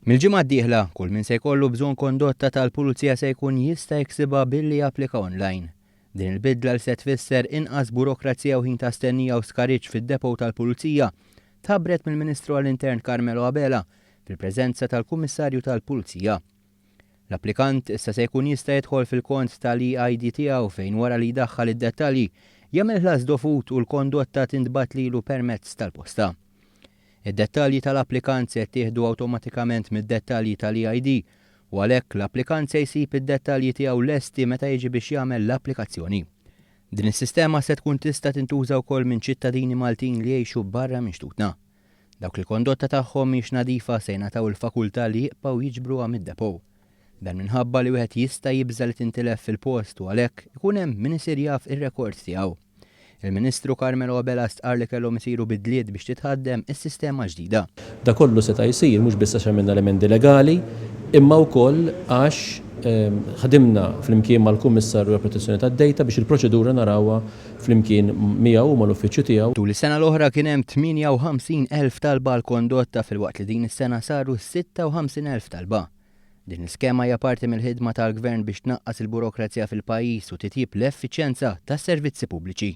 Mill-ġimgħa d-dieħla kull min se jkollu bżonn kondotta tal-pulizija se jkun jista' jksibha billi japplika online. Din il-bidla li se tfisser inqas burokrazija u ħin ta' stennija u skariġġ fid-depo tal-Pulizija tabret mill-Ministru għall-Intern Carmelo Abela fil-preżenza tal-Kummissarju tal-Pulizija. L-applikant issa se jkun jista' jidħol fil-kont tal-EID tiegħu fejn wara li jdaħħal id-dettalji jagħmel ħlas dovut u l-kondotta tintbagħat lilu permezz tal-posta. Id-dettalji tal-applikant se jittieħdu awtomatikament mid-dettalji tal-EID u għalhekk l-applikant se jsib id-dettalji tiegħu lesti meta jiġi biex jagħmel l-applikazzjoni. Din is-sistema se tkun tista' tintuża wkoll minn ċittadini Maltin li jgħixu barra minn xtutna. Dawk li kondotta tagħhom mhix nadifa se jingħataw il-fakultà li jibqgħu jiġbruha mid-depo. Dan minħabba li wieħed jista' jibża li tintilef fil-post u għalhekk ikun hemm min isir jaf ir-rekord tiegħu. Il-Ministru Carmelo Abela stqar li kellhom isiru bidliet biex titħaddem is-sistema ġdida. Da kollu seta' jsir mhux biss għax għamilna elementi legali, imma wkoll għax ħadimna flimkien mal-Kummissarju għall-Protezzjoni tad-Dejta biex il-proċedura narawha flimkien miegħu u mal-uffiċċju tiegħu. Tul is-sena l-oħra kien hemm 58,000 talba l-kondotta fil-waqt li din is-sena saru 56,000 talba. Din l-iskema hija parti mill-ħidma tal-Gvern biex tnaqqas il-burokrazija fil-pajjiż u titjib l-effiċjenza tas-servizzi pubbliċi.